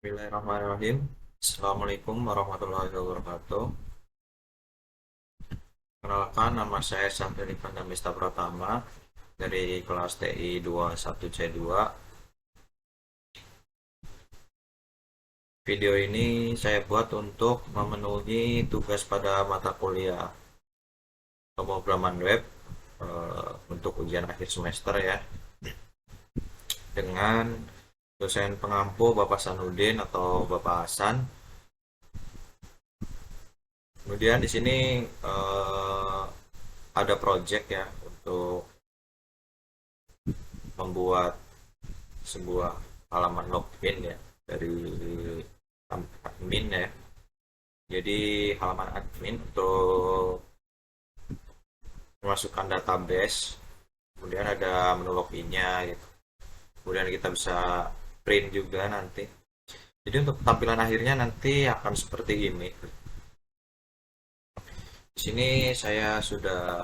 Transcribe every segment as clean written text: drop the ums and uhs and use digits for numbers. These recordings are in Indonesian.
Bismillahirrahmanirrahim. Assalamualaikum warahmatullahi wabarakatuh. Kenalkan, nama saya Syafri Vandamista Pratama dari kelas TI 21C2. Video ini saya buat untuk memenuhi tugas pada mata kuliah pemrograman web untuk ujian akhir semester ya, dengan dosen pengampu Bapak Sanudin atau Bapak Hasan. Kemudian di sini ada project ya untuk membuat sebuah halaman login ya dari admin ya. Jadi halaman admin untuk memasukkan database, kemudian ada menu loginnya gitu. Kemudian kita bisa print juga nanti. Jadi untuk tampilan akhirnya nanti akan seperti ini. Di sini saya sudah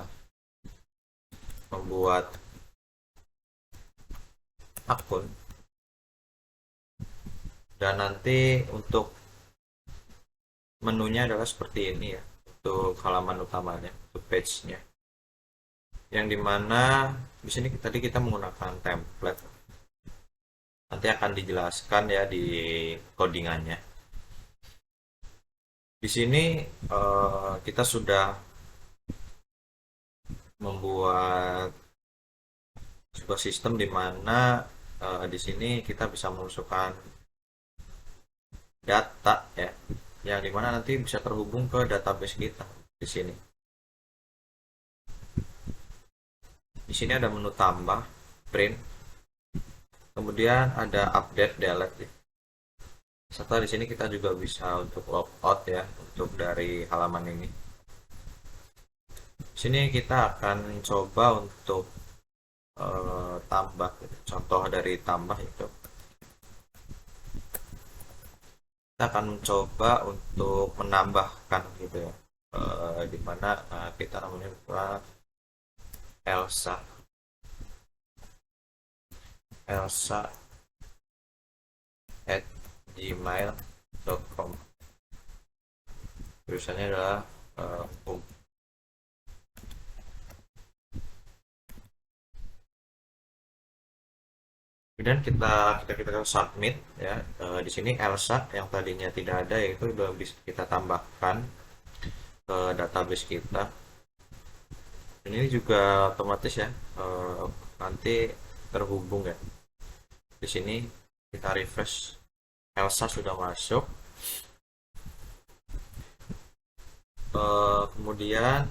membuat akun, dan nanti untuk menunya adalah seperti ini ya untuk halaman utamanya, untuk page-nya. Yang dimana di sini tadi kita menggunakan template. Nanti akan dijelaskan ya di codingannya. Di sini kita sudah membuat sebuah sistem di mana di sini kita bisa memasukkan data ya, yang dimana nanti bisa terhubung ke database kita di sini. Di sini ada menu tambah, print, kemudian ada update, delete. Serta di sini kita juga bisa untuk logout ya, untuk dari halaman ini. Di sini kita akan coba untuk tambah, contoh dari tambah itu. Kita akan mencoba untuk menambahkan gitu ya, dimana kita namanya Elsa at gmail.com. Tulisannya adalah kemudian kita submit ya. Di sini Elsa yang tadinya tidak ada yaitu sudah bisa kita tambahkan ke database kita. Ini juga otomatis ya, nanti terhubung ya. Di sini kita refresh, Elsa sudah masuk. Kemudian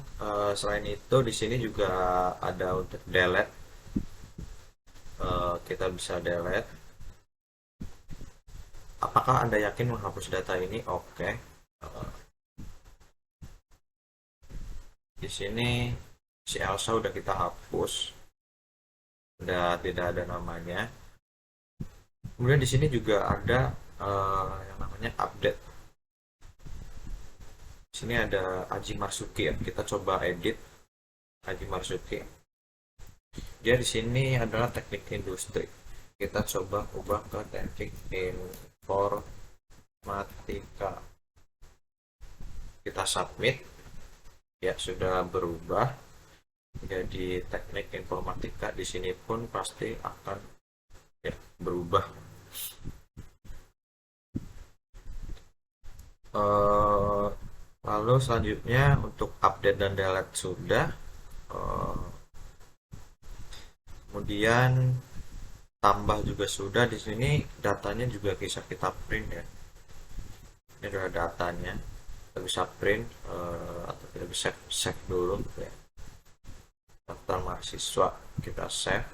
selain itu di sini juga ada untuk delete. Kita bisa delete. Apakah Anda yakin menghapus data ini? Oke. Di sini si Elsa udah kita hapus, udah tidak ada namanya. Kemudian di sini juga ada yang namanya update. Di sini ada Aji Marsuki ya. Kita coba edit Aji Marsuki. Dia di sini adalah teknik industri. Kita coba ubah ke teknik informatika. Kita submit. Ya, sudah berubah jadi teknik informatika. Di sini pun pasti akan ya berubah. Lalu selanjutnya untuk update dan delete sudah. Kemudian tambah juga sudah. Di sini datanya juga bisa kita print ya. Ini adalah datanya. Kita bisa print atau kita bisa save dulu ya. Daftar mahasiswa kita save.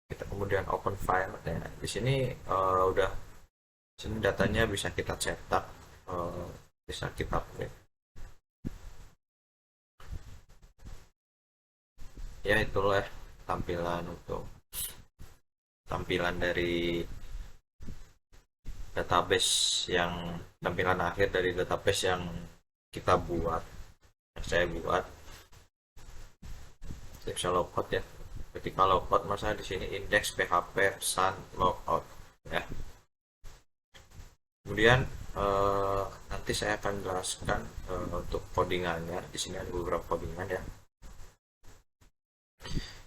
Kita kemudian open file ya. Di sini udah, sini datanya bisa kita cetak, bisa kita print. Ya itulah tampilan dari database, yang tampilan akhir dari database yang kita buat, yang saya buat. Saya bisa logout ya. Ketika logout, masa di sini index php sun logout ya. Kemudian nanti saya akan jelaskan untuk codingannya. Di sini ada beberapa codingan ya.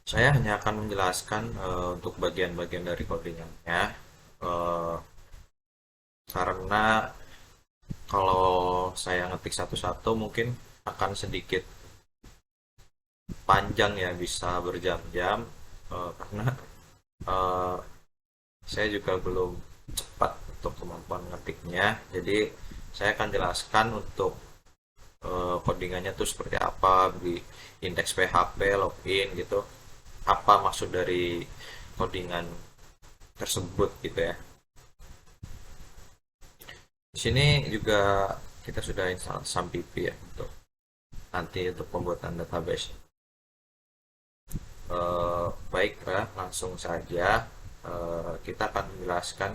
Saya hanya akan menjelaskan untuk bagian-bagian dari codingannya, eh, karena kalau saya ngetik satu-satu mungkin akan sedikit panjang ya, bisa berjam-jam, karena eh, saya juga belum cepat untuk kemampuan ngetiknya. Jadi saya akan jelaskan untuk codingannya tuh seperti apa di indeks PHP, login gitu. Apa maksud dari codingan tersebut gitu ya. Di sini juga kita sudah install SAMPP ya untuk nanti untuk pembuatan database. Baiklah, langsung saja kita akan menjelaskan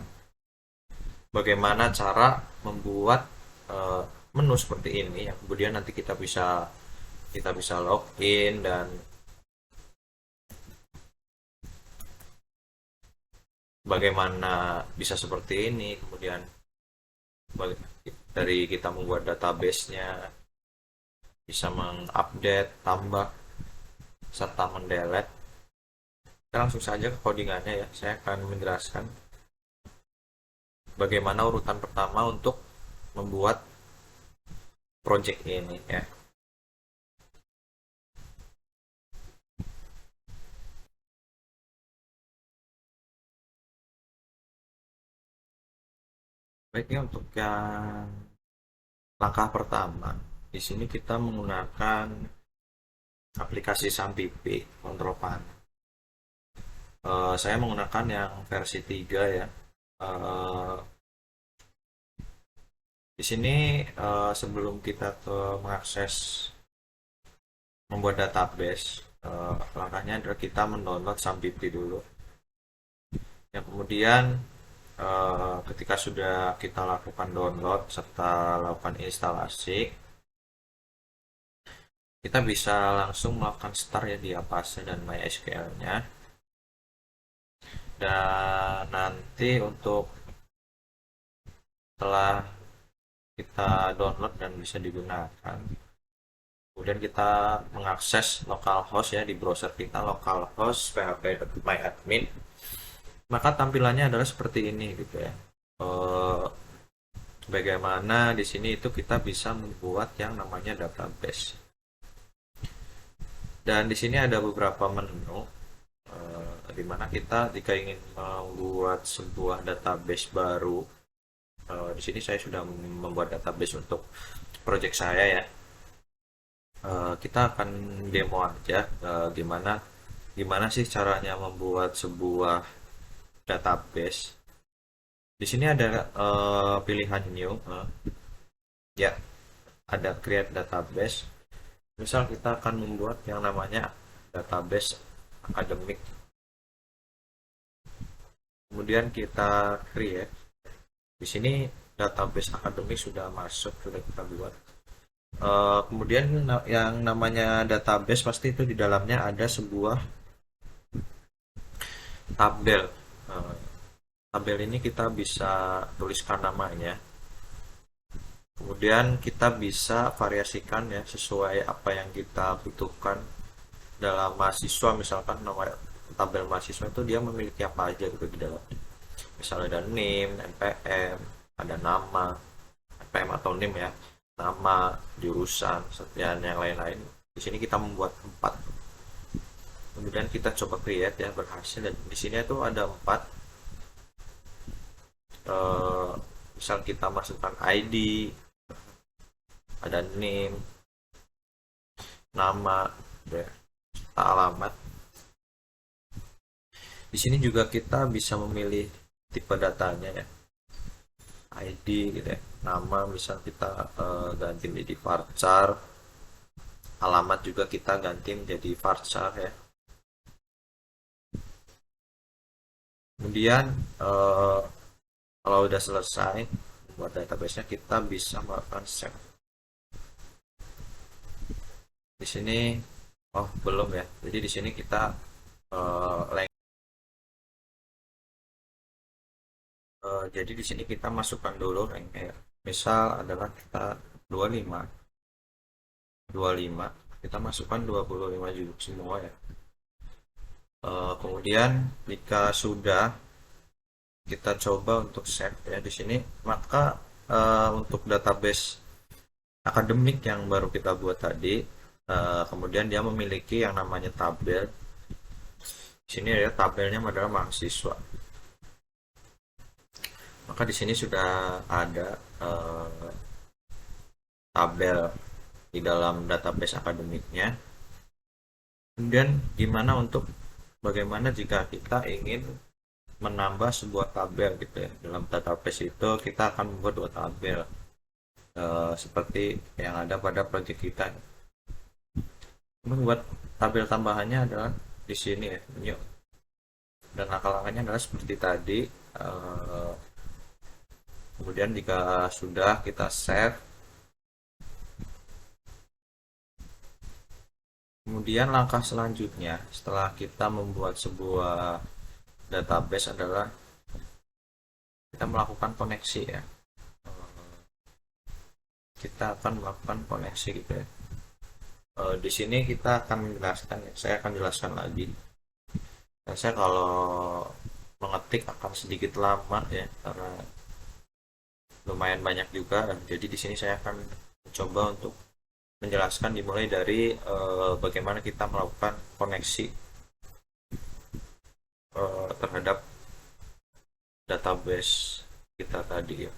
bagaimana cara membuat eh, menu seperti ini yang kemudian nanti kita bisa login dan bagaimana bisa seperti ini, kemudian dari kita membuat database-nya, bisa mengupdate, tambah, serta mendelete. Kita langsung saja ke codingannya ya. Saya akan menjelaskan bagaimana urutan pertama untuk membuat project ini ya. Baiknya untuk yang langkah pertama, di sini kita menggunakan aplikasi SAMPP Control Panel. Saya menggunakan yang versi 3 ya. Eh, di sini sebelum kita mengakses membuat database, langkahnya adalah kita mendownload SAMPP dulu. Yang kemudian ketika sudah kita lakukan download serta lakukan instalasi, kita bisa langsung melakukan start ya di Apache dan MySQL-nya. Dan nanti untuk setelah kita download dan bisa digunakan, kemudian kita mengakses localhost ya di browser kita, localhost php.myadmin, maka tampilannya adalah seperti ini gitu ya. Bagaimana di sini itu kita bisa membuat yang namanya database. Dan di sini ada beberapa menu di mana kita jika ingin membuat sebuah database baru. Di sini saya sudah membuat database untuk project saya ya. Kita akan demo aja gimana sih caranya membuat sebuah database. Di sini ada pilihan new, ya ada create database. Misal kita akan membuat yang namanya database akademik. Kemudian kita create. Di sini database akademik sudah masuk, sudah kita buat. Kemudian yang namanya database pasti itu di dalamnya ada sebuah tabel. Eh, Tabel ini kita bisa tuliskan namanya. Kemudian kita bisa variasikan ya sesuai apa yang kita butuhkan dalam mahasiswa. Misalkan nama tabel mahasiswa itu dia memiliki apa aja gitu di dalam. Misalnya ada NIM, NPM, ada nama, NPM atau NIM ya, nama, jurusan, dan yang lain-lain. Di sini kita membuat 4. Kemudian kita coba create ya, berhasil. Dan di sini itu ada 4. Misal kita masukkan ID, ada name, nama, ya, alamat. Di sini juga kita bisa memilih tipe datanya ya, ID gitu ya, nama misal kita ganti menjadi varchar, alamat juga kita ganti menjadi varchar ya. Kemudian kalau udah selesai buat database-nya, kita bisa melakukan save. Di sini belum ya. Jadi di sini kita Jadi di sini kita masukkan dulu rank ya. Misal adalah kita 25, 25, kita masukkan 25 juga semua ya. Kemudian jika sudah, kita coba untuk save ya di sini, maka untuk database akademik yang baru kita buat tadi, kemudian dia memiliki yang namanya tabel. Di sini ya tabelnya adalah mahasiswa. Maka di sini sudah ada tabel di dalam database akademiknya. Kemudian gimana untuk bagaimana jika kita ingin menambah sebuah tabel gitu ya. Dalam database itu kita akan membuat dua tabel seperti yang ada pada project kita. Membuat tabel tambahannya adalah di sini ya, new. Dan langkah-langkahnya adalah seperti tadi. Kemudian jika sudah, kita save. Kemudian langkah selanjutnya setelah kita membuat sebuah database adalah kita melakukan koneksi ya. Kita akan melakukan koneksi gitu ya. Di sini kita akan menjelaskan, saya akan jelaskan lagi. Dan saya kalau mengetik akan sedikit lama ya, karena lumayan banyak juga. Jadi di sini saya akan mencoba untuk menjelaskan dimulai dari bagaimana kita melakukan koneksi terhadap database kita tadi ya.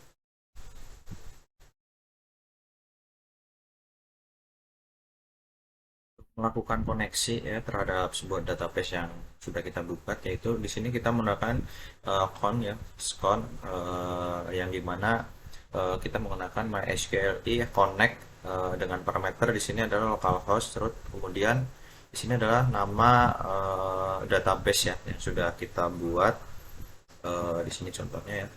Melakukan koneksi ya terhadap sebuah database yang sudah kita buat, yaitu di sini kita menggunakan con ya, scon, yang dimana kita menggunakan MySQL connect dengan parameter di sini adalah localhost, terus kemudian di sini adalah nama database ya yang sudah kita buat. Di sini contohnya ya,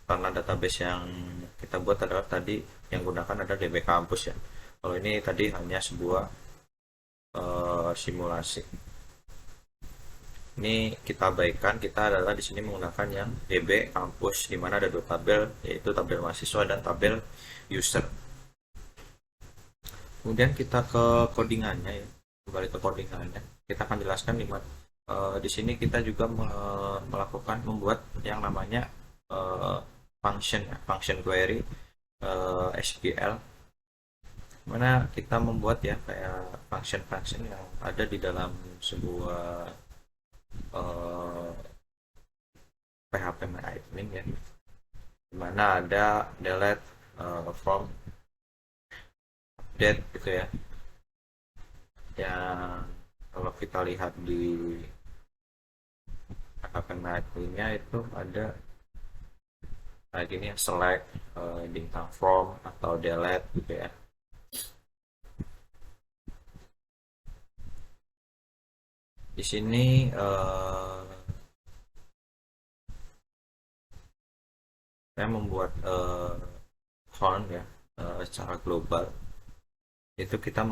karena database yang kita buat adalah tadi yang gunakan adalah DB Campus ya. Kalau ini tadi hanya sebuah simulasi. Ini kita abaikan, kita adalah di sini menggunakan yang DB Campus, di mana ada dua tabel, yaitu tabel mahasiswa dan tabel user. Kemudian kita ke codingannya ya, kembali ke codingannya. Kita akan jelaskan di mana di sini kita juga melakukan membuat yang namanya function ya, function query SQL, mana kita membuat ya kayak function-function yang ada di dalam sebuah PHP admin ya, dimana ada delete, from, update gitu ya, yang kalau kita lihat di PHP adminnya itu ada kayak gini ya, select, bintang from atau delete gitu ya. Di sini saya membuat font ya secara global. Itu kita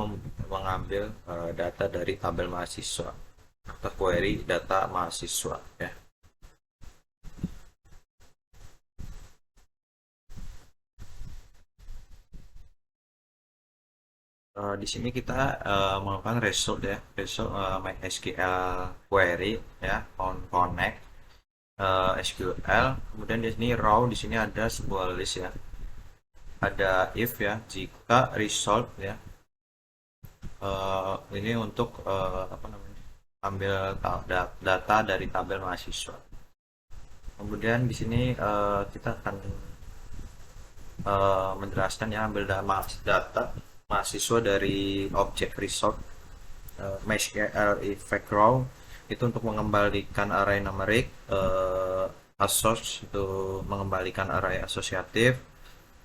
mengambil data dari tabel mahasiswa atau query data mahasiswa ya. Di sini kita melakukan result ya, result MySQL query ya, on connect SQL. Kemudian di sini raw, di sini ada sebuah list ya, ada if ya, jika result ya, ini untuk apa namanya, ambil data dari tabel mahasiswa. Kemudian di sini kita akan menjelaskan ya, ambil data mahasiswa dari objek result MySQL effect raw itu untuk mengembalikan array numerik, assoc itu mengembalikan array asosiatif,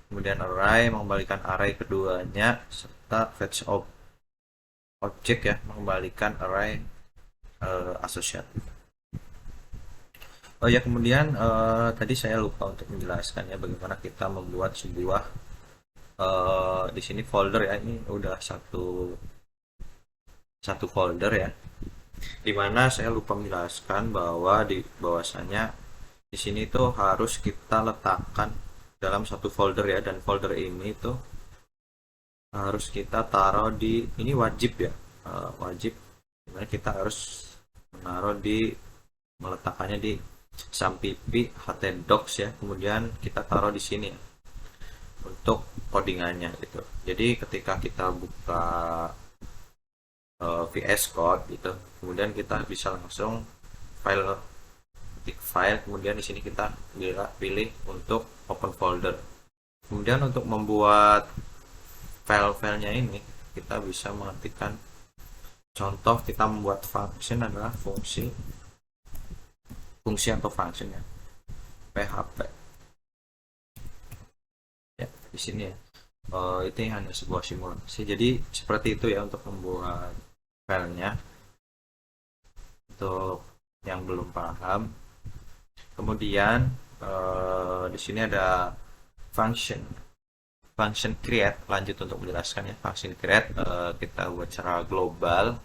kemudian array mengembalikan array keduanya, serta fetch objek ya mengembalikan array asosiatif. Oh ya, kemudian tadi saya lupa untuk menjelaskan ya bagaimana kita membuat sebuah di sini folder ya, ini udah satu folder ya, dimana saya lupa menjelaskan bahwa di bahwasannya Di sini tuh harus kita letakkan dalam satu folder ya, dan folder ini tuh harus kita taruh di, ini wajib ya, wajib dimana kita harus menaruh di, meletakkannya di sampipi htdocs ya, kemudian kita taruh di sini ya, untuk codingannya gitu. Jadi ketika kita buka VS Code gitu, kemudian kita bisa langsung file, ketik file, kemudian di sini kita pilih untuk open folder. Kemudian untuk membuat file-filenya ini kita bisa mengetikkan, contoh kita membuat function adalah fungsi atau function ya, php ya di sini ya. Itu hanya sebuah simulasi, jadi seperti itu ya untuk membuat filenya, untuk yang belum paham. Kemudian di sini ada function create, lanjut untuk menjelaskan ya. Function create kita buat secara global,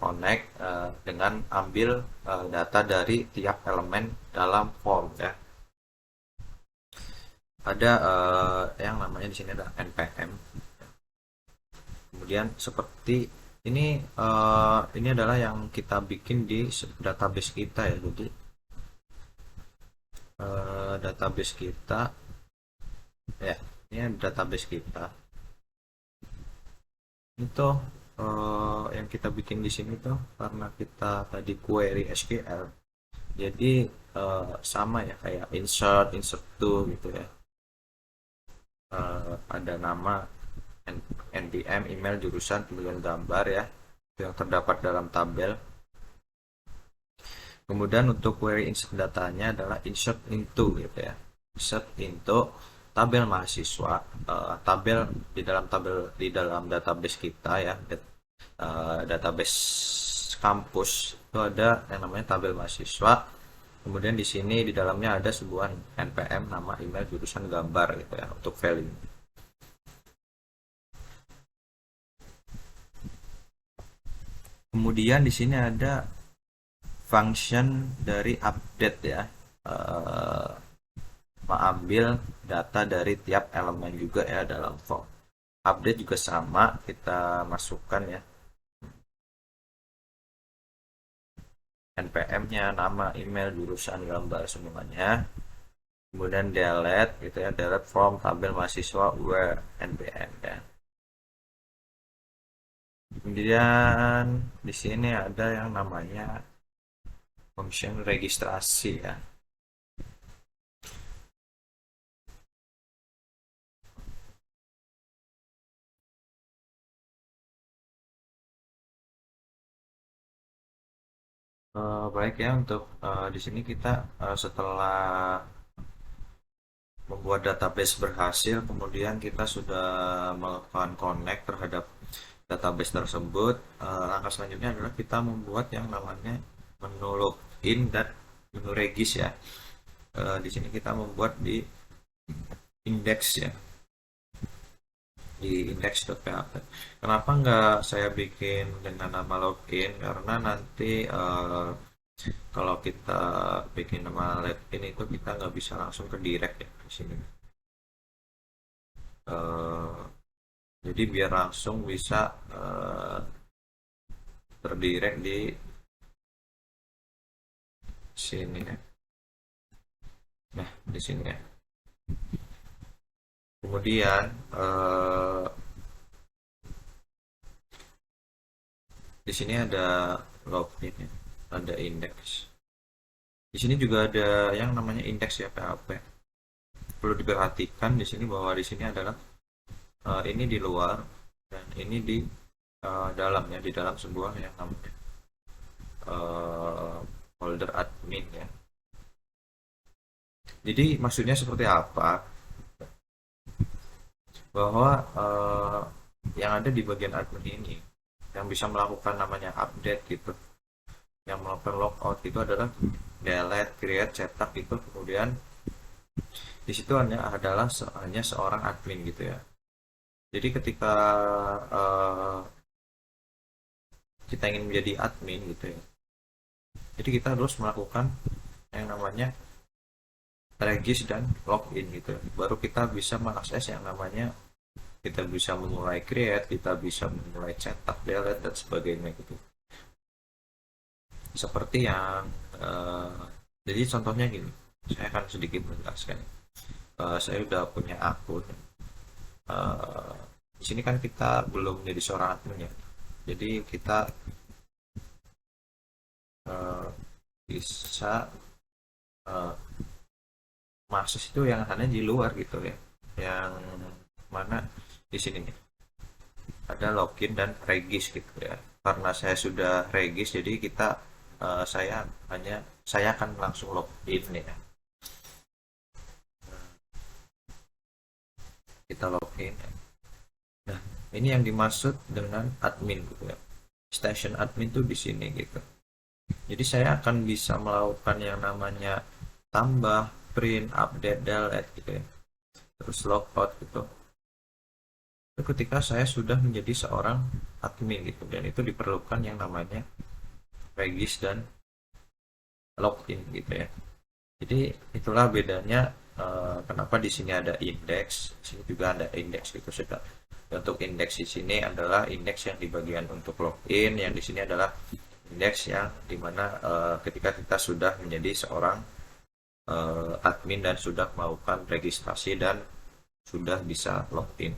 connect dengan ambil data dari tiap elemen dalam form ya. Ada yang namanya di sini ada npm. Kemudian seperti ini adalah yang kita bikin di database kita ya. Jadi database kita ya, ini database kita itu yang kita bikin di sini tuh karena kita tadi query SQL, jadi sama ya kayak insert to gitu ya. Ada nama, NPM, email, jurusan, kemudian gambar ya, yang terdapat dalam tabel. Kemudian untuk query insert datanya adalah insert into gitu ya, insert into tabel mahasiswa, tabel di dalam database kita ya, database kampus itu ada yang namanya tabel mahasiswa. Kemudian di sini di dalamnya ada sebuah npm, nama, email, jurusan, gambar gitu ya untuk file ini. Kemudian di sini ada function dari update ya, mengambil data dari tiap elemen juga ya dalam form. Update juga sama, kita masukkan ya npm-nya, nama, email, jurusan, gambar semuanya. Kemudian delete gitu ya, delete from tabel mahasiswa where npm ya. Kemudian di sini ada yang namanya function registrasi ya. Baik ya, untuk di sini kita setelah membuat database berhasil, kemudian kita sudah melakukan connect terhadap database tersebut. Langkah selanjutnya adalah kita membuat yang namanya menu login dan menu regis ya. Di sini kita membuat di index ya, di index.php. Kenapa nggak saya bikin dengan nama login? Karena nanti kalau kita bikin nama login itu kita nggak bisa langsung ke direct ya di sini. Jadi biar langsung bisa terdirect di sini ya. Nah, di sini ya. Kemudian di sini ada login ya, ada index. Di sini juga ada yang namanya indeks ya PHP. Perlu diperhatikan di sini bahwa di sini adalah ini di luar dan ini di dalam ya, di dalam sebuah yang namanya folder admin ya. Jadi maksudnya seperti apa? Bahwa yang ada di bagian admin ini yang bisa melakukan namanya update gitu, yang melakukan logout itu adalah delete, create, cetak itu, kemudian di situ hanya seorang admin gitu ya. Jadi ketika kita ingin menjadi admin gitu ya, jadi kita harus melakukan yang namanya regis dan login gitu. Baru kita bisa mengakses yang namanya, kita bisa memulai create, kita bisa memulai cetak, delete dan sebagainya gitu. Seperti yang jadi contohnya gini, saya akan sedikit menjelaskan. Saya udah punya akun. Eh, di sini kan kita belum menjadi seorang admin ya. Jadi kita eh, bisa eh, masuk itu yang hanya di luar gitu ya. Yang mana di sini nih ada login dan regis gitu ya. Karena saya sudah regis, jadi saya akan langsung login ya. Kita login. Nah, ini yang dimaksud dengan admin gitu ya. Station admin tuh di sini gitu. Jadi saya akan bisa melakukan yang namanya tambah, print, update, delete gitu ya. Terus logout gitu. Itu ketika saya sudah menjadi seorang admin gitu, dan itu diperlukan yang namanya regis dan login gitu ya. Jadi itulah bedanya kenapa di sini ada indeks, di sini juga ada indeks gitu sudah. Untuk indeks di sini adalah indeks yang di bagian untuk login, yang di sini adalah indeks yang dimana ketika kita sudah menjadi seorang admin dan sudah melakukan registrasi dan sudah bisa login.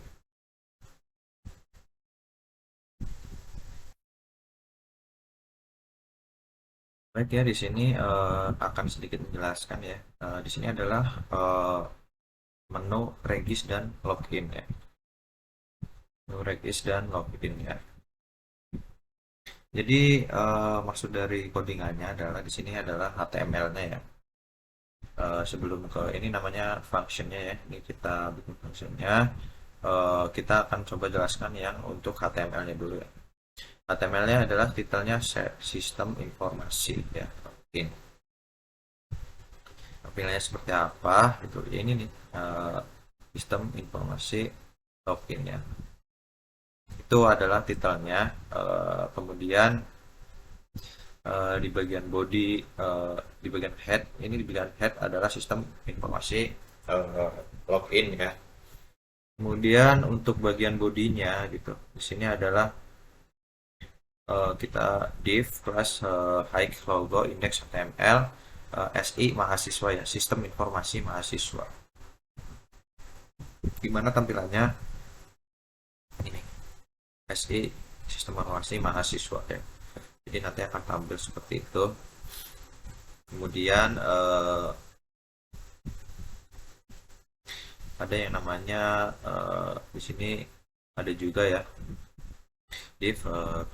Baik ya, di sini akan sedikit menjelaskan ya. Di sini adalah menu regis dan login ya. Menu regis dan login ya. Jadi maksud dari codingannya adalah di sini adalah HTML-nya ya. Sebelum ke ini namanya functionnya ya. Ini kita bikin functionnya. Kita akan coba jelaskan yang untuk HTML-nya dulu ya. HTML-nya adalah titelnya sistem informasi ya. Login. Tampilannya seperti apa? Itu ini nih sistem informasi login ya. Itu adalah titelnya. Kemudian di bagian body, di bagian head, ini di bagian head adalah sistem informasi login ya. Kemudian untuk bagian bodinya gitu, di sini adalah kita div class high logo index HTML SI mahasiswa ya, sistem informasi mahasiswa. Gimana tampilannya? Ini SI sistem informasi mahasiswa ya. Jadi nanti akan tampil seperti itu. Kemudian ada yang namanya di sini ada juga ya div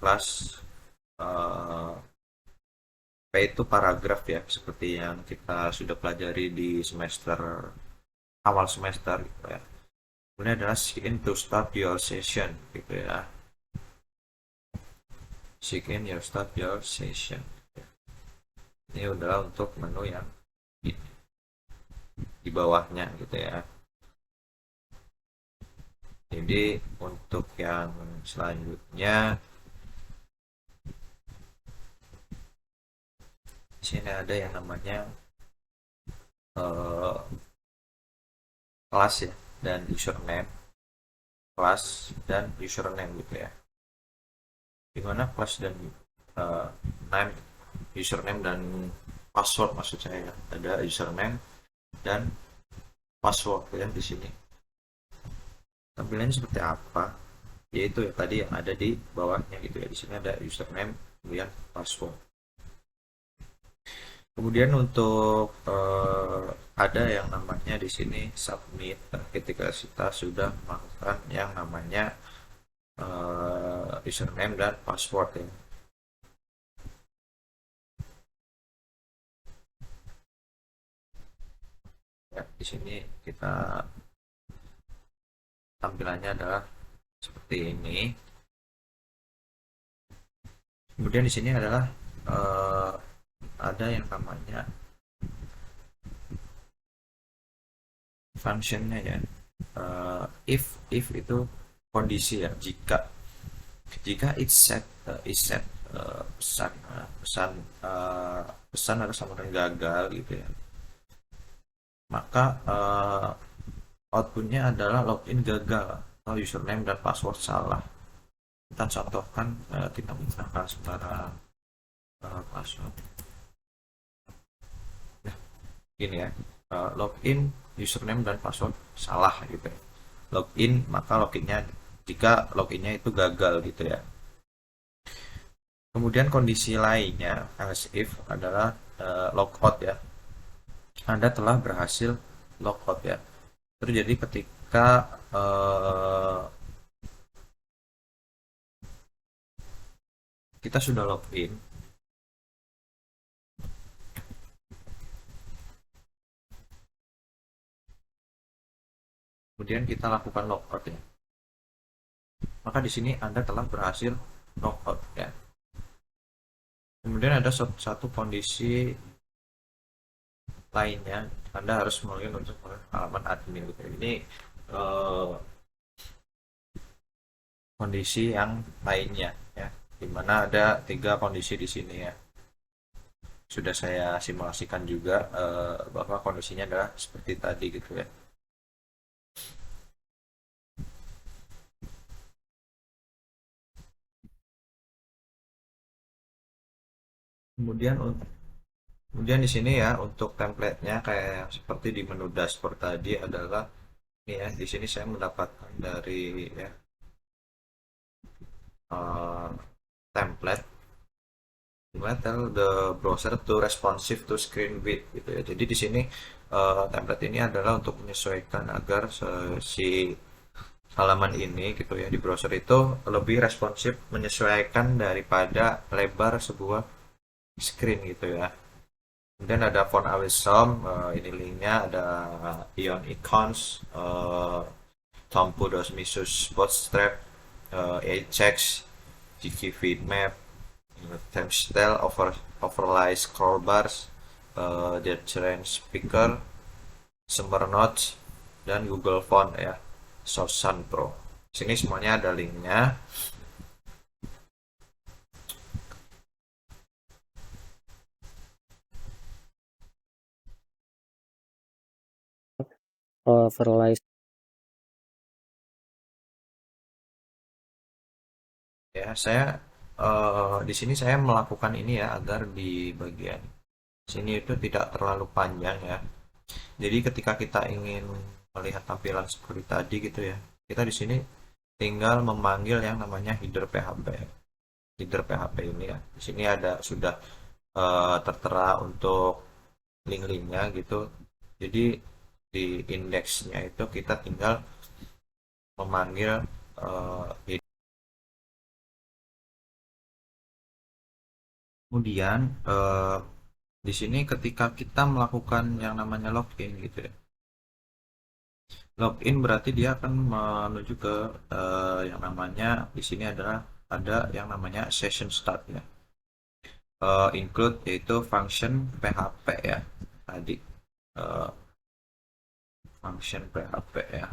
class P itu paragraf ya, seperti yang kita sudah pelajari di semester awal semester gitu ya. Kemudian adalah sign in to start your session gitu ya. Sign in your start your session. Ini adalah untuk menu yang di bawahnya gitu ya. Jadi untuk yang selanjutnya di sini ada yang namanya kelas ya, dan username, kelas dan username gitu ya. Dimana kelas dan name, username dan password maksud saya, ada username dan password ya di sini. Tampilannya seperti apa? Yaitu ya tadi yang ada di bawahnya gitu ya. Di sini ada username kemudian password. Kemudian untuk ada yang namanya di sini submit ketika kita sudah melakukan yang namanya username dan password ya. Ya, di sini kita tampilannya adalah seperti ini. Kemudian di sini adalah ada yang namanya functionnya ya. If itu kondisi ya, jika it's set pesan pesan pesan atau sama dengan gagal gitu ya. maka outputnya adalah login gagal atau username dan password salah. Kita contohkan, kita menggunakan sembarang password. Nah, ini ya, login username dan password salah gitu ya. Login, maka loginnya, jika loginnya itu gagal gitu ya. Kemudian kondisi lainnya else if adalah logout ya. Anda telah berhasil logout ya. Terjadi ketika kita sudah login, kemudian kita lakukan logout ya. Maka di sini Anda telah berhasil logout ya. Kemudian ada satu kondisi lainnya, Anda harus melogin untuk halaman admin gitu. Ini eh, kondisi yang lainnya ya, dimana ada 3 kondisi di sini ya. Sudah saya simulasikan juga bahwa kondisinya adalah seperti tadi gitu ya. Kemudian kemudian di sini ya untuk template-nya kayak seperti di menu dashboard tadi adalah ini ya. Di sini saya mendapatkan dari ya eh, template tell the browser to responsive to screen width gitu ya. Jadi di sini template ini adalah untuk menyesuaikan agar si halaman ini gitu ya di browser itu lebih responsif, menyesuaikan daripada lebar sebuah screen gitu ya. Kemudian ada font awesome, ini linknya ada Ion Icons, Tompo dos Misus Bootstrap, Ajax, GK Feedmap, Timestyle, Overlay Scroll Bars, Dead Terrain Speaker, Sumber Notes, dan Google Font ya, Source Sun Pro. Sini semuanya ada linknya. Overlay Ya, saya di sini saya melakukan ini ya agar di bagian sini itu tidak terlalu panjang ya. Jadi ketika kita ingin melihat tampilan seperti tadi gitu ya, kita di sini tinggal memanggil yang namanya header PHP. Header PHP ini ya. Di sini ada sudah tertera untuk link-linknya gitu. Jadi di indeksnya itu kita tinggal memanggil header. Kemudian di sini ketika kita melakukan yang namanya login gitu ya. Login berarti dia akan menuju ke yang namanya di sini adalah ada yang namanya session start ya. Include yaitu function PHP ya. Tadi uh, function PHP ya.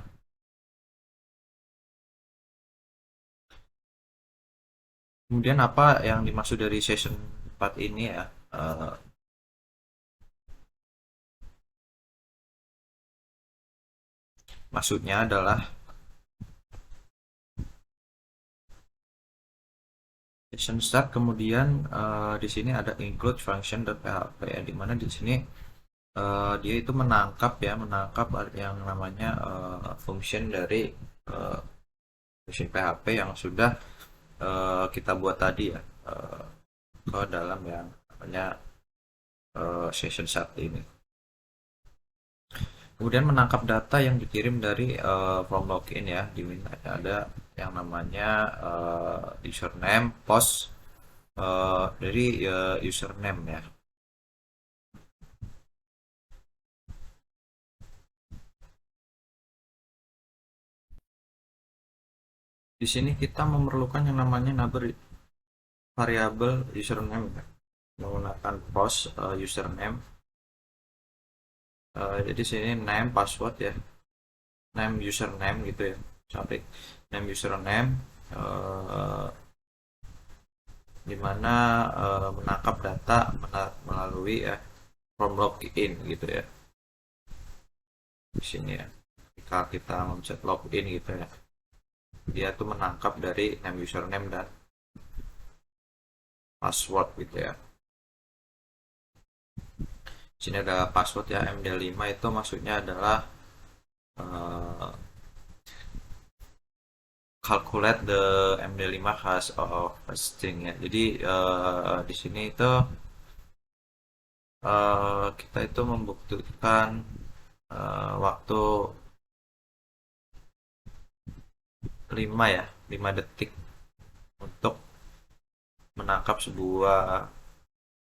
Kemudian apa yang dimaksud dari session 4 ini ya? Maksudnya adalah session start, kemudian di sini ada include function.php ya, dimana di sini dia itu menangkap yang namanya function dari function PHP yang sudah kita buat tadi ya, ke dalam yang namanya session start ini. Kemudian menangkap data yang dikirim dari form login ya, di ada yang namanya username, post dari username ya. Di sini kita memerlukan yang namanya number variabel username ya. Menggunakan post username. Jadi sini name password ya, name username gitu ya, sorry, name username dimana menangkap data melalui ya form login gitu ya. di sini ya. Ketika kita mencet login gitu ya, dia tuh menangkap dari name username dan password gitu ya. Di sini ada password ya, MD5 itu maksudnya adalah uh, calculate the MD5 hash of a string ya. Jadi di sini itu kita itu membutuhkan waktu 5 ya, 5 detik untuk menangkap sebuah,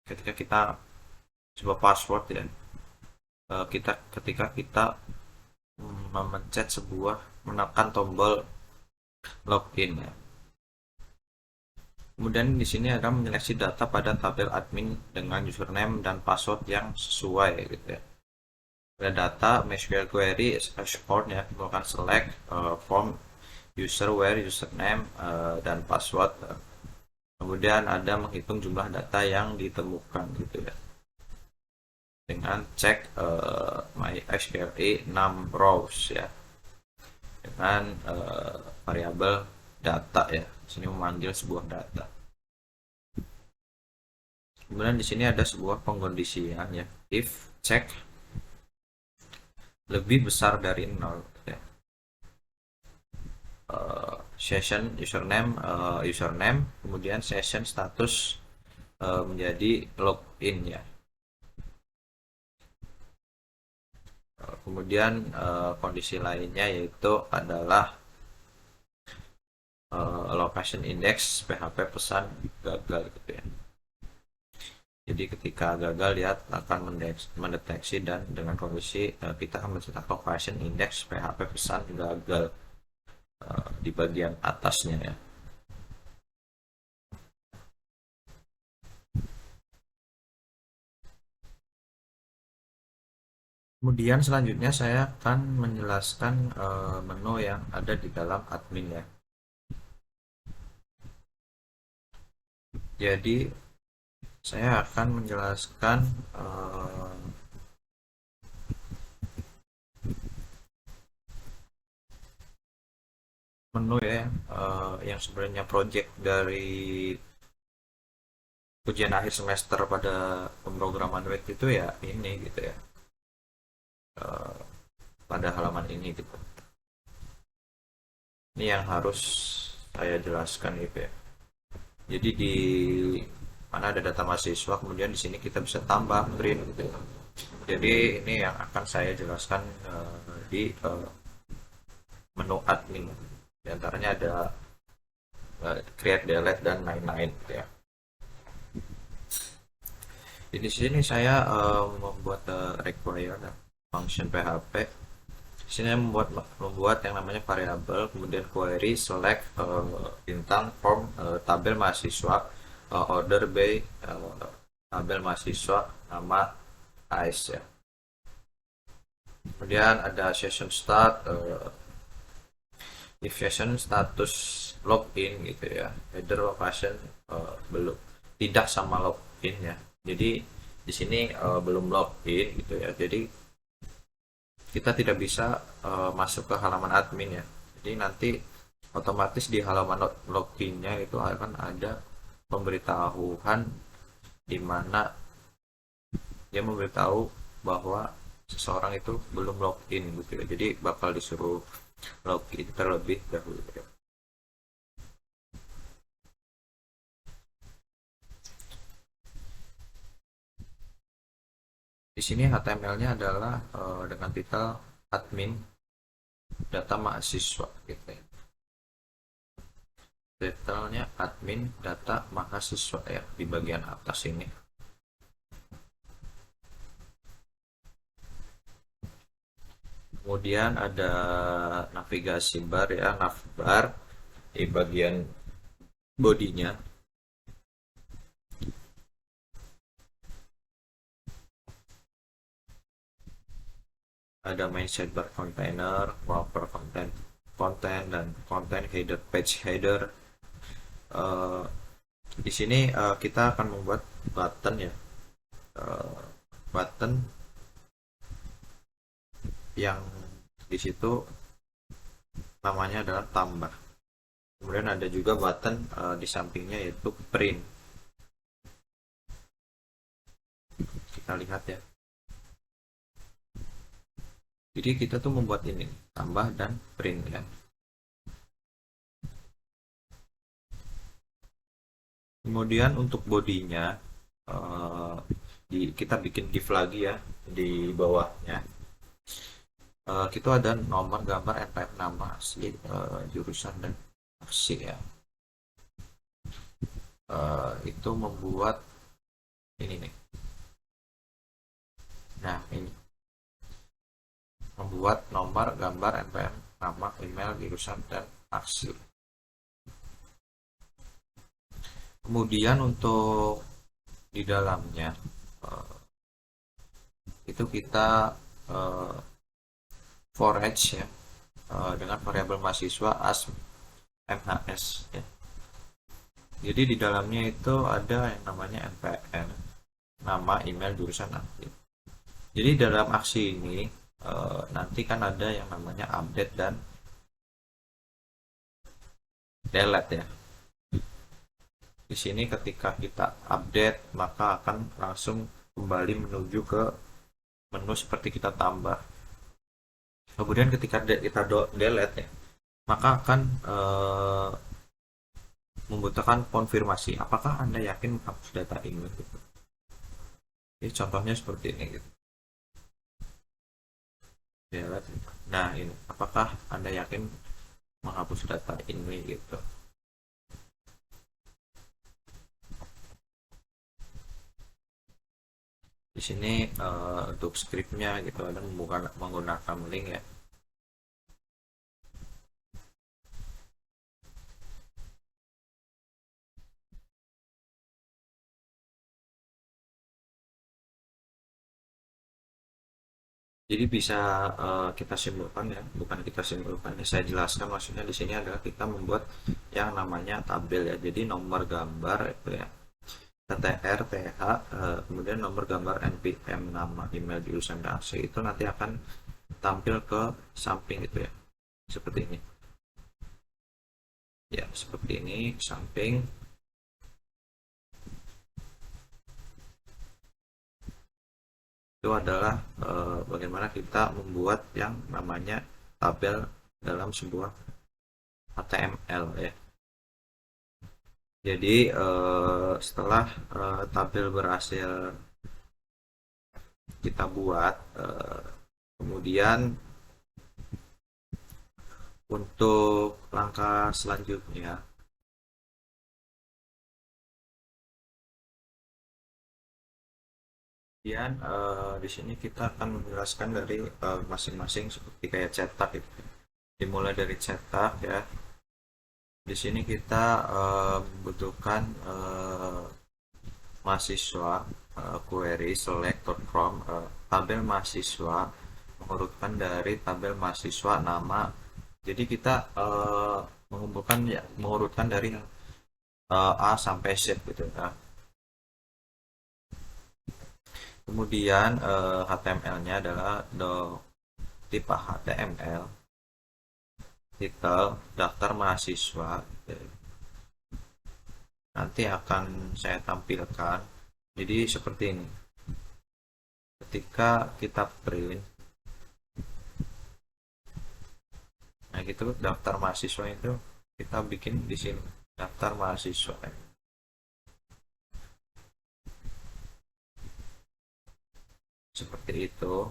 ketika kita sebuah password ya, ketika kita memencet sebuah, menekan tombol login ya. Kemudian di sini ada menyeleksi data pada tabel admin dengan username dan password yang sesuai gitu ya. Ada data MySQL query export ya, melakukan select form user where username dan password. Kemudian ada menghitung jumlah data yang ditemukan gitu ya, dengan cek MySQL 6 rows ya, dengan variabel data ya. Sini memanggil sebuah data. Kemudian di sini ada sebuah pengkondisian ya, if cek lebih besar dari 0 ya. Session username, kemudian session status menjadi login ya. Kemudian kondisi lainnya yaitu adalah location index PHP pesan gagal gitu ya. Jadi ketika gagal dia akan mendeteksi, dan dengan kondisi kita akan mencetak location index PHP pesan gagal di bagian atasnya ya. Kemudian selanjutnya saya akan menjelaskan menu yang ada di dalam admin ya. Jadi saya akan menjelaskan menu ya, yang sebenarnya project dari ujian akhir semester pada pemrograman web itu ya ini gitu ya, pada halaman ini gitu. Ini yang harus saya jelaskan gitu ya. Jadi di mana ada data mahasiswa, kemudian di sini kita bisa tambah print gitu ya. Jadi ini yang akan saya jelaskan di menu admin. Di antaranya ada create, delete, dan lain-lain gitu ya. Di sini saya membuat require function PHP. Di sini membuat yang namanya variabel, kemudian query select bintang form tabel mahasiswa, order by tabel mahasiswa, nama AS ya. Kemudian ada session start, if session status login gitu ya, header location belum, tidak sama login ya. Jadi di sini belum login gitu ya. Jadi kita tidak bisa masuk ke halaman admin ya. Jadi nanti otomatis di halaman loginnya itu akan ada pemberitahuan di mana dia memberitahu bahwa seseorang itu belum login gitu ya. Jadi bakal disuruh login terlebih dahulu ya. Di sini HTML-nya adalah dengan titel admin data mahasiswa gitu ya. Detailnya admin data mahasiswa ya di bagian atas ini. Kemudian ada navigasi bar ya, navbar di bagian bodinya. Ada main sidebar container, wrapper content dan content header, page header. Di sini kita akan membuat button ya, button yang Di situ namanya adalah tambah. Kemudian ada juga button di sampingnya yaitu print. Kita lihat ya. Jadi kita tuh membuat ini tambah dan print ya. Kemudian untuk bodinya kita bikin div lagi ya di bawahnya. Kita ada nomor, gambar, npm, nama, asli, jurusan dan aksi ya. Itu membuat ini nih. Nah ini membuat nomor, gambar, npm, nama, email, jurusan dan aksi. Kemudian untuk di dalamnya itu kita for each ya dengan variabel mahasiswa as MHS ya. Jadi di dalamnya itu ada yang namanya npm, nama, email, jurusan, aktif. Jadi dalam aksi ini nanti kan ada yang namanya update dan delete ya. Di sini ketika kita update maka akan langsung kembali menuju ke menu seperti kita tambah. Kemudian ketika kita delete ya, maka akan membutuhkan konfirmasi apakah Anda yakin menghapus data ini gitu. Jadi contohnya seperti ini gitu. Delete. Nah, ini apakah Anda yakin menghapus data ini gitu. Di sini untuk scriptnya gitu ada menggunakan link ya. Jadi bisa kita simpulkan ya, bukan kita simpulkan ya, saya jelaskan maksudnya di sini adalah kita membuat yang namanya tabel ya. Jadi nomor gambar itu ya, TTR, TH, kemudian nomor gambar NPM, nama, email, jurusan, dan aksi itu nanti akan tampil ke samping gitu ya, seperti ini. Ya, seperti ini, samping. Itu adalah bagaimana kita membuat yang namanya tabel dalam sebuah HTML ya. Jadi setelah tabel berhasil kita buat, kemudian untuk langkah selanjutnya kemudian di sini kita akan menjelaskan dari masing-masing seperti kayak cetak gitu. Dimulai dari cetak ya. Di sini kita membutuhkan mahasiswa, query select from tabel mahasiswa, mengurutkan dari tabel mahasiswa nama. Jadi kita mengumpulkan ya, mengurutkan dari A sampai Z gitu ya. Kemudian HTML-nya adalah tipe HTML, titel, daftar mahasiswa. Nanti akan saya tampilkan. Jadi seperti ini. Ketika kita print, nah gitu daftar mahasiswa itu kita bikin di sini daftar mahasiswa. Seperti itu.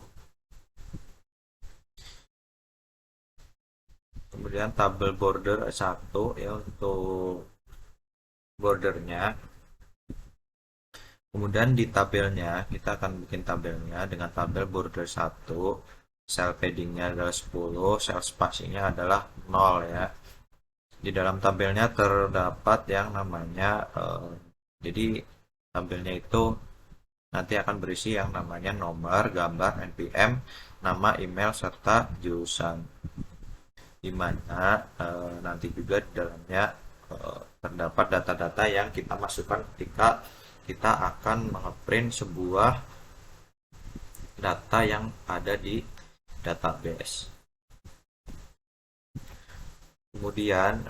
Kemudian tabel border 1 ya untuk bordernya. Kemudian di tabelnya kita akan bikin tabelnya dengan tabel border 1, cell paddingnya adalah 10, cell spacingnya adalah 0 ya. Di dalam tabelnya terdapat yang namanya jadi tabelnya itu nanti akan berisi yang namanya nomor, gambar, npm, nama, email, serta jurusan. Dimana nanti juga di dalamnya terdapat data-data yang kita masukkan ketika kita akan ngeprint sebuah data yang ada di database. Kemudian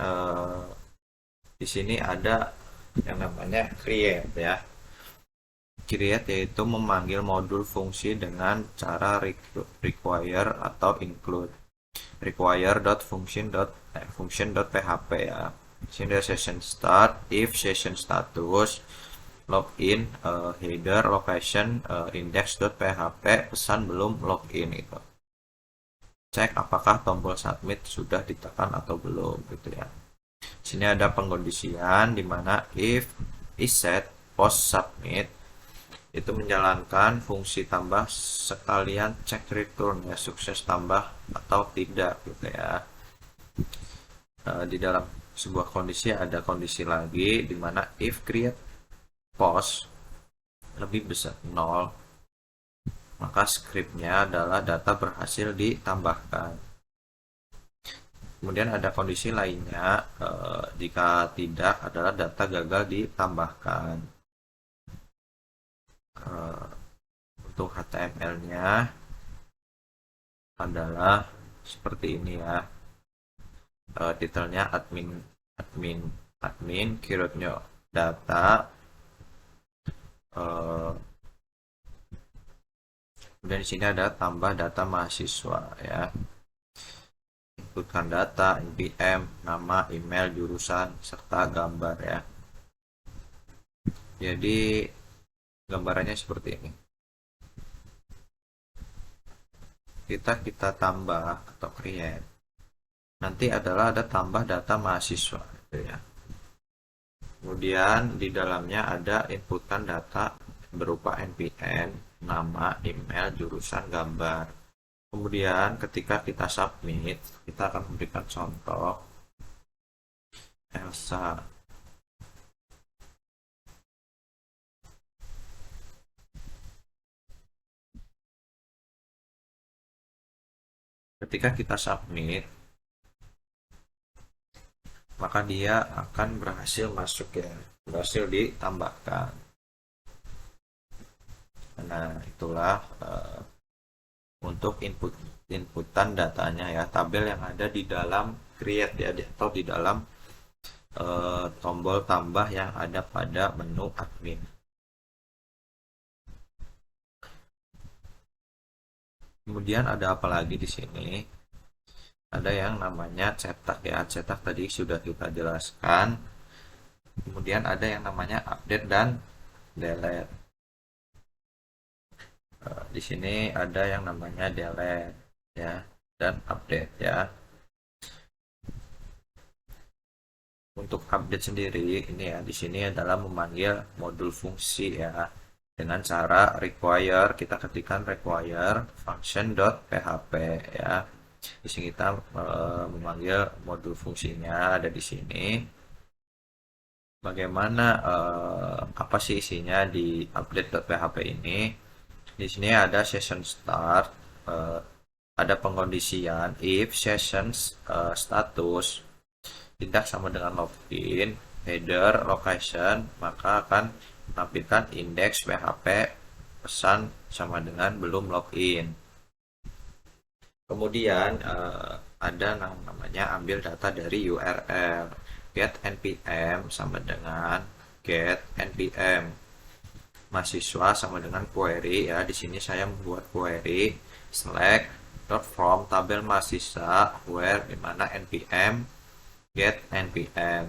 di sini ada yang namanya create ya. Create yaitu memanggil modul fungsi dengan cara require atau include. Require.function.php ya. Sini ada session start, if session status, login, header, location, index.php, pesan belum login itu. Cek apakah tombol submit sudah ditekan atau belum gitu ya. Sini ada pengkondisian di mana if is set post submit itu menjalankan fungsi tambah sekalian cek return ya, sukses tambah atau tidak gitu ya. Di dalam sebuah kondisi ada kondisi lagi di mana if create post lebih besar 0, maka scriptnya adalah data berhasil ditambahkan. Kemudian ada kondisi lainnya, jika tidak adalah data gagal ditambahkan. Untuk HTML-nya adalah seperti ini ya. Detailnya admin keywordnya data, kemudian di sini ada tambah data mahasiswa ya, inputkan data npm, nama, email, jurusan, serta gambar ya. Jadi gambarannya seperti ini. Kita tambah atau create, nanti adalah ada tambah data mahasiswa gitu ya. Kemudian di dalamnya ada inputkan data berupa npm, nama, email, jurusan, gambar. Kemudian ketika kita submit, kita akan memberikan contoh Elsa. Ketika kita submit, maka dia akan berhasil masuk ya, berhasil ditambahkan. Nah, itulah untuk inputan datanya ya, tabel yang ada di dalam create ya, atau di dalam tombol tambah yang ada pada menu admin. Kemudian ada apa lagi di sini? Ada yang namanya cetak ya, cetak tadi sudah kita jelaskan. Kemudian ada yang namanya update dan delete. Di sini ada yang namanya delete ya, dan update ya. Untuk update sendiri ini ya, di sini adalah memanggil modul fungsi ya, dengan cara require, kita ketikkan require function.php ya. Di sini kita memanggil modul fungsinya ada di sini. Bagaimana apa sih isinya di update.php ini? Di sini ada session start, ada pengkondisian if sessions status tidak sama dengan login, header, location, maka akan menampilkan indeks PHP, pesan sama dengan belum login. Kemudian ada namanya ambil data dari URL, get npm sama dengan get npm, mahasiswa sama dengan query ya. Di sini saya membuat query select from tabel mahasiswa where dimana npm get npm.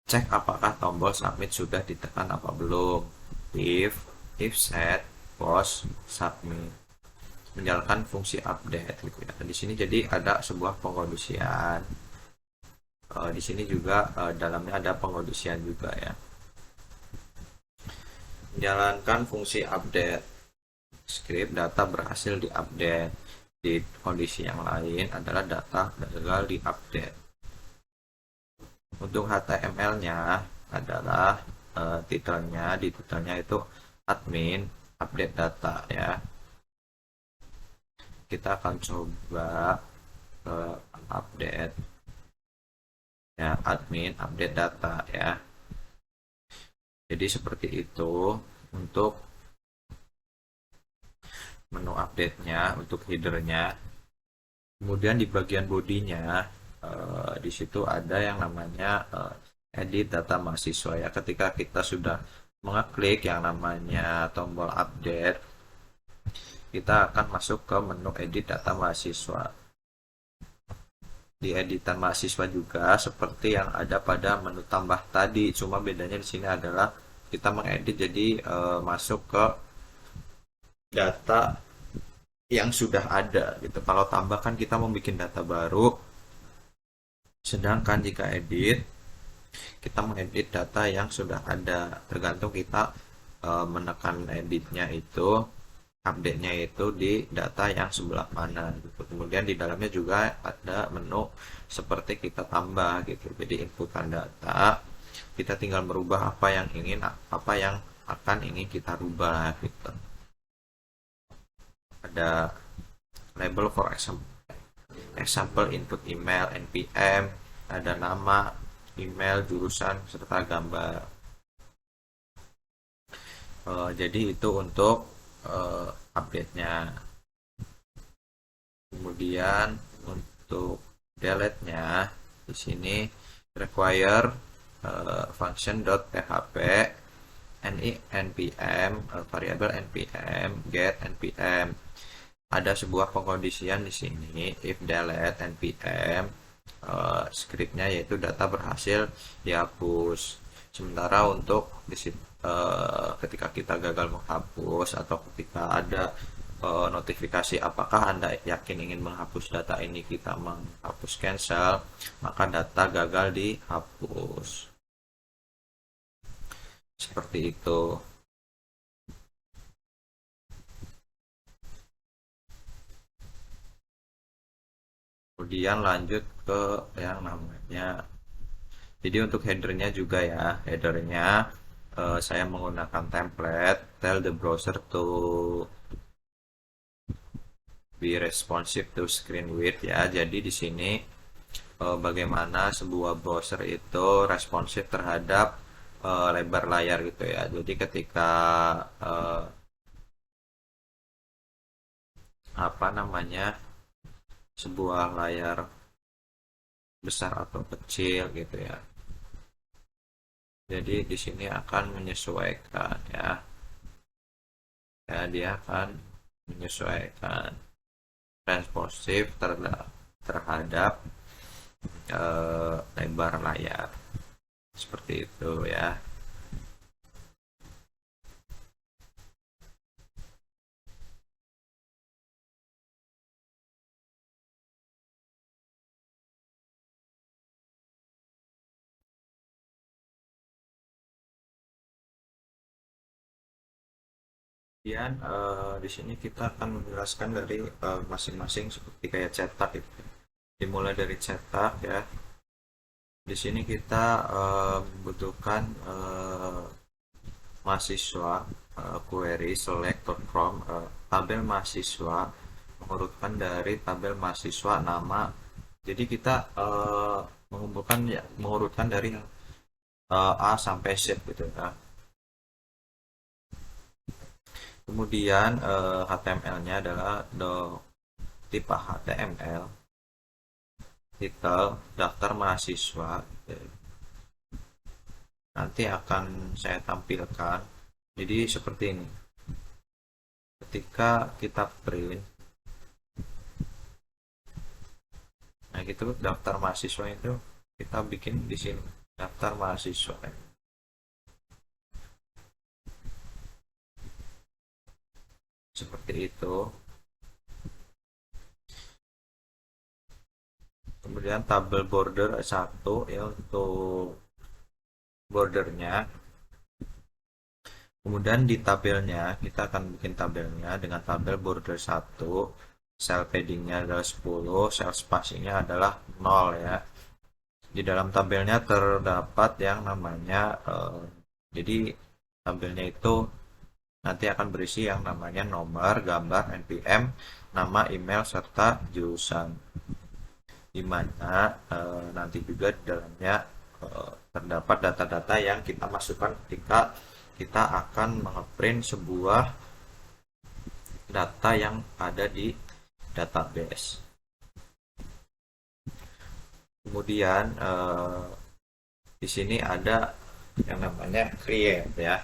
Cek apakah tombol submit sudah ditekan apa belum. If set post submit, menjalankan fungsi update gitu ya. Di sini jadi ada sebuah pengkondisian. Di sini juga dalamnya ada pengkondisian juga ya. Menjalankan fungsi update, script data berhasil diupdate. Di kondisi yang lain adalah data gagal diupdate. Untuk HTML-nya adalah titelnya, di titelnya itu admin update data ya. Kita akan coba update ya, admin update data ya. Jadi seperti itu untuk menu update-nya, untuk header-nya. Kemudian di bagian bodinya di situ ada yang namanya edit data mahasiswa ya. Ketika kita sudah mengeklik yang namanya tombol update, kita akan masuk ke menu edit data mahasiswa. Di editan mahasiswa juga seperti yang ada pada menu tambah tadi, cuma bedanya di sini adalah kita mengedit jadi masuk ke data yang sudah ada gitu. Kalau tambah kan kita mau bikin data baru, sedangkan jika edit kita mengedit data yang sudah ada. Tergantung kita menekan editnya itu, update-nya itu di data yang sebelah mana gitu. Kemudian di dalamnya juga ada menu seperti kita tambah gitu. Jadi inputan data, kita tinggal merubah apa yang akan ingin kita rubah gitu. Ada label for example input email npm, ada nama, email, jurusan, serta gambar. Jadi itu untuk update-nya. Kemudian untuk delete-nya di sini require function.php npm variabel npm get npm. Ada sebuah pengkondisian di sini if delete npm scriptnya yaitu data berhasil dihapus. Sementara untuk ketika kita gagal menghapus atau ketika ada notifikasi apakah Anda yakin ingin menghapus data ini, kita menghapus cancel, maka data gagal dihapus. Seperti itu. Kemudian lanjut ke yang namanya, jadi untuk headernya juga ya, headernya saya menggunakan template tell the browser to be responsive to screen width ya. Jadi di sini bagaimana sebuah browser itu responsif terhadap lebar layar gitu ya. Jadi ketika apa namanya, sebuah layar besar atau kecil gitu ya. Jadi di sini akan menyesuaikan ya. Ya, dia akan menyesuaikan responsif terhadap lebar layar. Seperti itu ya. Kemudian di sini kita akan menjelaskan dari masing-masing seperti kayak cetak itu. Dimulai dari cetak ya. Di sini kita membutuhkan mahasiswa, query selector from tabel mahasiswa, mengurutkan dari tabel mahasiswa nama. Jadi kita mengumpulkan ya, mengurutkan dari A sampai Z gitu ya. Kemudian HTML-nya adalah tipe HTML, titel daftar mahasiswa. Nanti akan saya tampilkan. Jadi seperti ini. Ketika kita print, nah gitu daftar mahasiswa itu kita bikin di sini daftar mahasiswa. Seperti itu. Kemudian tabel border 1 ya untuk bordernya. Kemudian di tabelnya kita akan bikin tabelnya dengan tabel border 1, cell paddingnya adalah 10, cell spacingnya adalah 0 ya. Di dalam tabelnya terdapat yang namanya jadi tabelnya itu nanti akan berisi yang namanya nomor, gambar, npm, nama, email, serta jurusan. Dimana nanti juga di dalamnya terdapat data-data yang kita masukkan ketika kita akan ngeprint sebuah data yang ada di database. Kemudian di sini ada yang namanya create ya.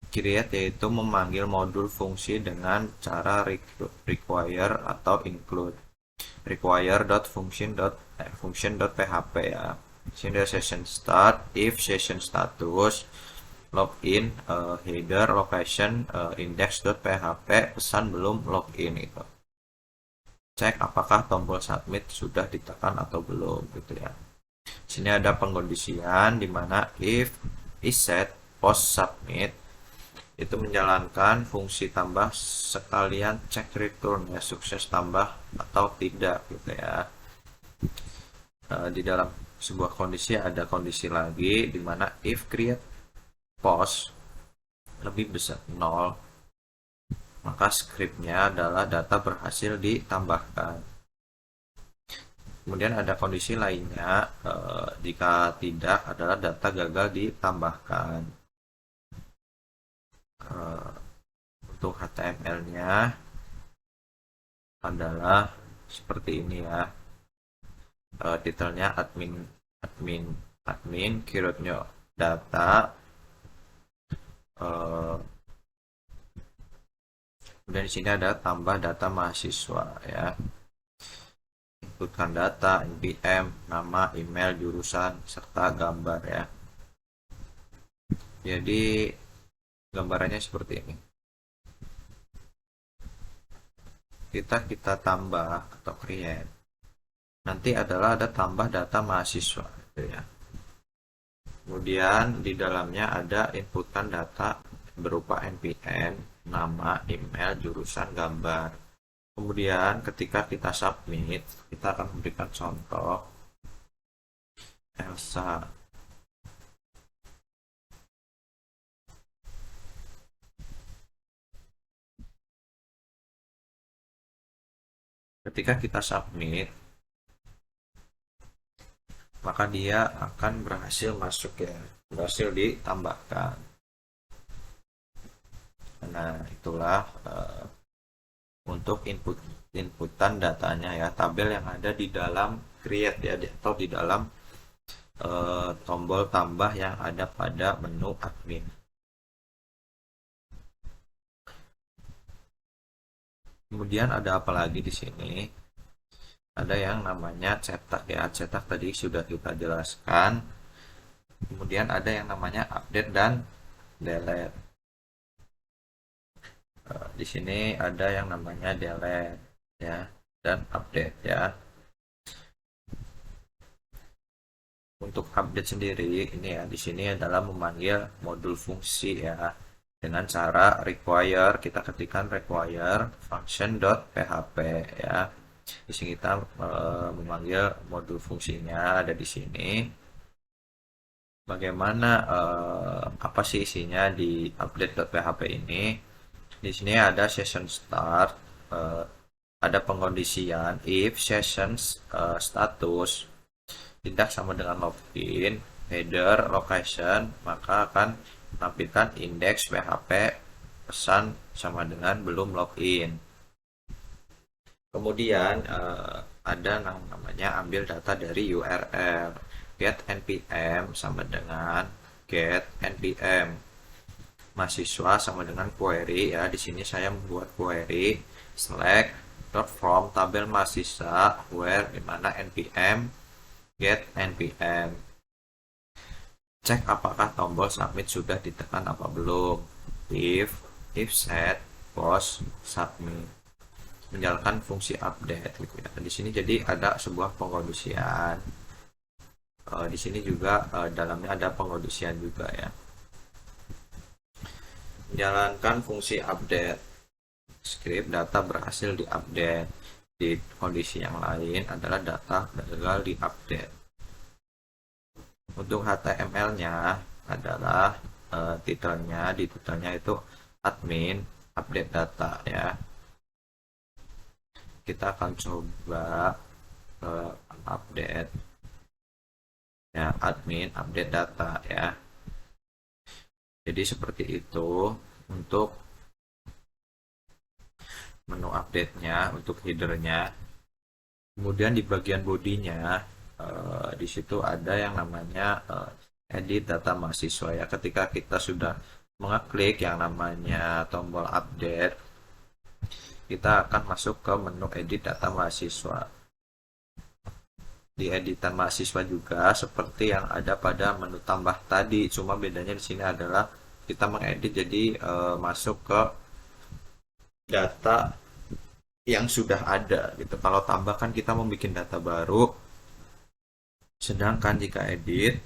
Create yaitu memanggil modul fungsi dengan cara require atau include. Require.function.php ya. Sini session start, if session status, login, header, location, index.php, pesan belum login itu. Cek apakah tombol submit sudah ditekan atau belum gitu ya. Sini ada pengkondisian di mana if is set post submit itu menjalankan fungsi tambah sekalian cek return ya, sukses tambah atau tidak gitu ya. Di dalam sebuah kondisi ada kondisi lagi di mana if create post lebih besar 0, maka scriptnya adalah data berhasil ditambahkan. Kemudian ada kondisi lainnya, jika tidak adalah data gagal ditambahkan. Untuk HTML-nya adalah seperti ini ya. Detailnya admin keywordnya data, kemudian di sini ada tambah data mahasiswa ya. Inputkan data, NPM, nama, email, jurusan, serta gambar ya. Jadi gambarannya seperti ini. Kita tambah atau create. Nanti adalah ada tambah data mahasiswa gitu ya. Kemudian di dalamnya ada inputkan data berupa NPM, nama, email, jurusan, gambar. Kemudian ketika kita submit, kita akan memberikan contoh Elsa. Ketika kita submit, maka dia akan berhasil masuk ya, berhasil ditambahkan. Nah, itulah untuk inputan datanya ya, tabel yang ada di dalam create ya, atau di dalam tombol tambah yang ada pada menu admin. Kemudian ada apa lagi di sini? Ada yang namanya cetak ya, cetak tadi sudah kita jelaskan. Kemudian ada yang namanya update dan delete. Di sini ada yang namanya delete ya, dan update ya. Untuk update sendiri ini ya, di sini adalah memanggil modul fungsi ya, dengan cara require, kita ketikkan require function.php ya. Di sini kita memanggil modul fungsinya ada di sini. Bagaimana apa sih isinya di update.php ini? Di sini ada session start, ada pengkondisian if sessions status tidak sama dengan login, header, location, maka akan menampilkan indeks PHP pesan sama dengan belum login. Kemudian ada namanya ambil data dari URL, get npm sama dengan get npm, mahasiswa sama dengan query ya. Di sini saya membuat query select from tabel mahasiswa where dimana npm get npm. Cek apakah tombol submit sudah ditekan apa belum. If set post submit, menjalankan fungsi update gitu ya. Di sini jadi ada sebuah pengkondisian. Di sini juga dalamnya ada pengkondisian juga ya. Menjalankan fungsi update, script data berhasil diupdate. Di kondisi yang lain adalah data gagal diupdate. Untuk HTML-nya adalah titelnya, di titelnya itu admin update data ya. Kita akan coba update ya, admin update data ya. Jadi seperti itu untuk menu update-nya, untuk header-nya. Kemudian di bagian bodinya di situ ada yang namanya edit data mahasiswa ya. Ketika kita sudah mengeklik yang namanya tombol update, kita akan masuk ke menu edit data mahasiswa. Di editan mahasiswa juga seperti yang ada pada menu tambah tadi, cuma bedanya di sini adalah kita mengedit jadi masuk ke data yang sudah ada gitu. Kalau tambah kan kita membuat data baru, sedangkan jika edit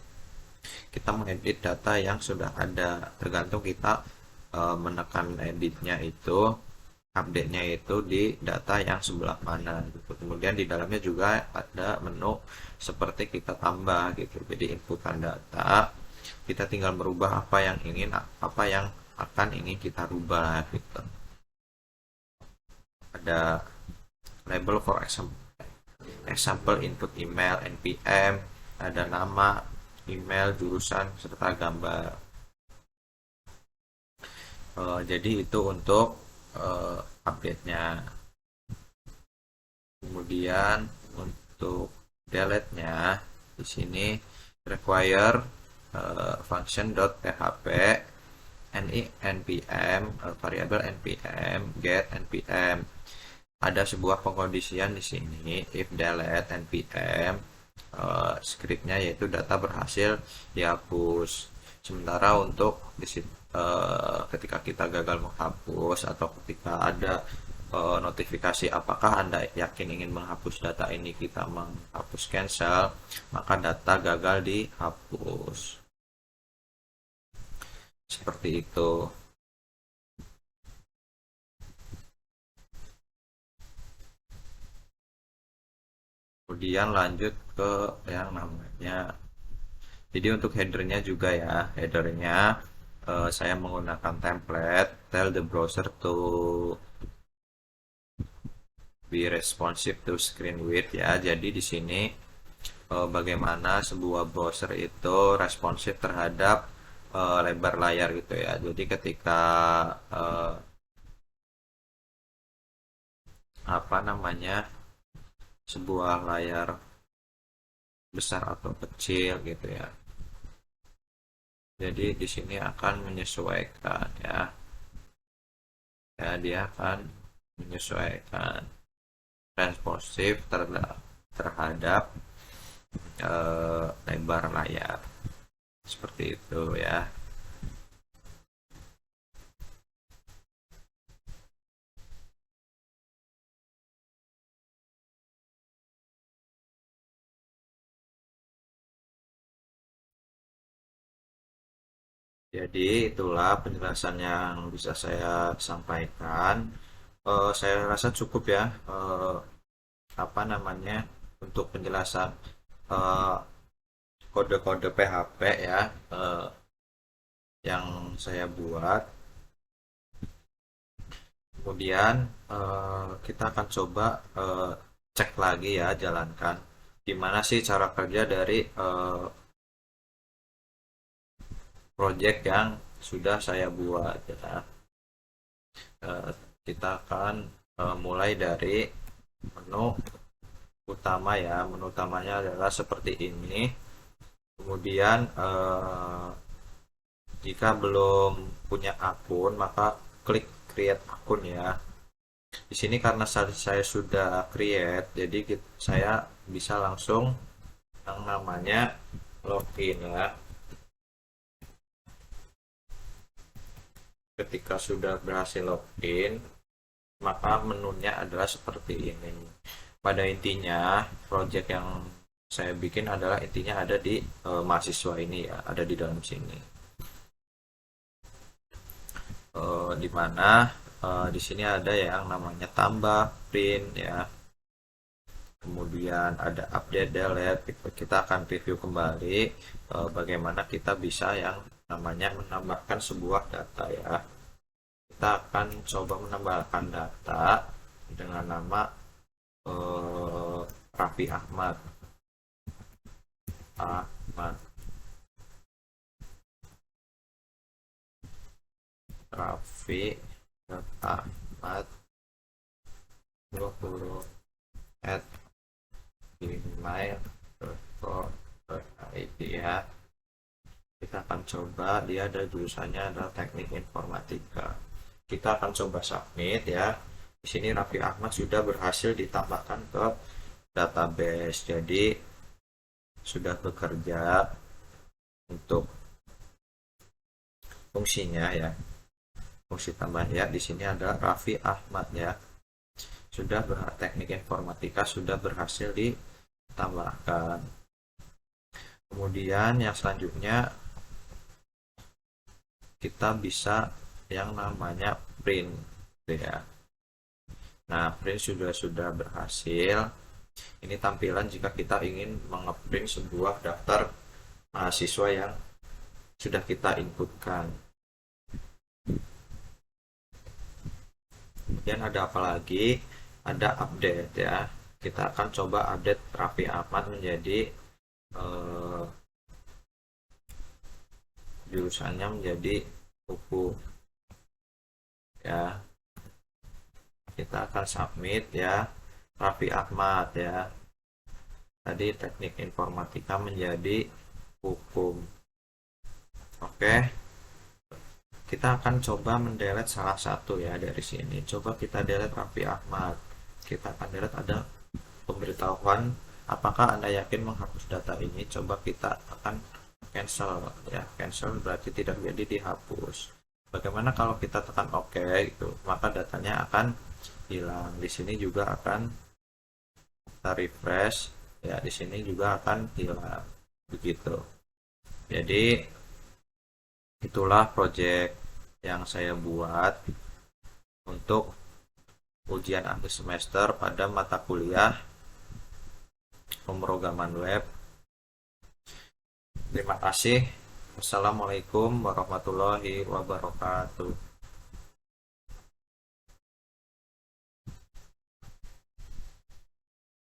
kita mengedit data yang sudah ada. Tergantung kita menekan editnya itu, update-nya itu di data yang sebelah mana gitu. Kemudian di dalamnya juga ada menu seperti kita tambah gitu. Jadi inputan data, kita tinggal merubah apa yang akan ingin kita rubah gitu. Ada label for example input email npm, ada nama, email, jurusan, serta gambar. Jadi itu untuk update-nya. Kemudian untuk delete-nya di sini require function.php npm variabel npm get npm. Ada sebuah pengkondisian di sini if delete npm scriptnya yaitu data berhasil dihapus. Sementara untuk ketika kita gagal menghapus atau ketika ada notifikasi apakah Anda yakin ingin menghapus data ini, kita menghapus cancel, maka data gagal dihapus. Seperti itu. Kemudian lanjut ke yang namanya, jadi untuk headernya juga ya, headernya saya menggunakan template tell the browser to be responsive to screen width ya. Jadi di sini bagaimana sebuah browser itu responsif terhadap lebar layar gitu ya. Jadi ketika apa namanya, sebuah layar besar atau kecil gitu ya. Jadi di sini akan menyesuaikan ya. Ya, dia akan menyesuaikan responsif terhadap lebar layar. Seperti itu ya. Jadi itulah penjelasan yang bisa saya sampaikan. Saya rasa cukup ya, apa namanya, untuk penjelasan eh, kode-kode PHP ya, yang saya buat. Kemudian kita akan coba cek lagi ya, jalankan gimana sih cara kerja dari project yang sudah saya buat ya. Eh, kita akan mulai dari menu utama ya. Menu utamanya adalah seperti ini. Kemudian jika belum punya akun maka klik create akun ya. Di sini karena saya sudah create, jadi saya bisa langsung yang namanya login ya. Ketika sudah berhasil login, maka menunya adalah seperti ini. Pada intinya, project yang saya bikin adalah intinya ada di mahasiswa ini ya, ada di dalam sini. Di mana di sini ada yang namanya tambah, print ya. Kemudian ada update, delete. Kita akan review kembali bagaimana kita bisa yang namanya menambahkan sebuah data ya. Kita akan coba menambahkan data dengan nama Raffi Ahmad. Raffi Ahmad 20 at gmail ini ya. Kita akan coba, dia ada jurusannya adalah teknik informatika. Kita akan coba submit ya. Di sini Raffi Ahmad sudah berhasil ditambahkan ke database, jadi sudah bekerja untuk fungsinya ya. Fungsi tambahan ya, di sini ada Raffi Ahmad ya. Sudah teknik informatika sudah berhasil ditambahkan. Kemudian yang selanjutnya kita bisa yang namanya print ya. Nah, print sudah berhasil. Ini tampilan jika kita ingin mengeprint sebuah daftar mahasiswa yang sudah kita inputkan. Kemudian ada apa lagi? Ada update ya. Kita akan coba update Raffi Ahmad menjadi jurusannya menjadi hukum ya. Kita akan submit ya, Raffi Ahmad ya. Tadi teknik informatika menjadi hukum. Oke, kita akan coba mendelete salah satu ya dari sini. Coba kita delete Raffi Ahmad. Kita akan delete, ada pemberitahuan apakah Anda yakin menghapus data ini. Coba kita akan cancel ya. Cancel berarti tidak jadi dihapus. Bagaimana kalau kita tekan OK itu, maka datanya akan hilang. Di sini juga akan kita refresh ya, di sini juga akan hilang begitu. Jadi itulah project yang saya buat untuk ujian akhir semester pada mata kuliah pemrograman web. Terima kasih. Wassalamualaikum warahmatullahi wabarakatuh.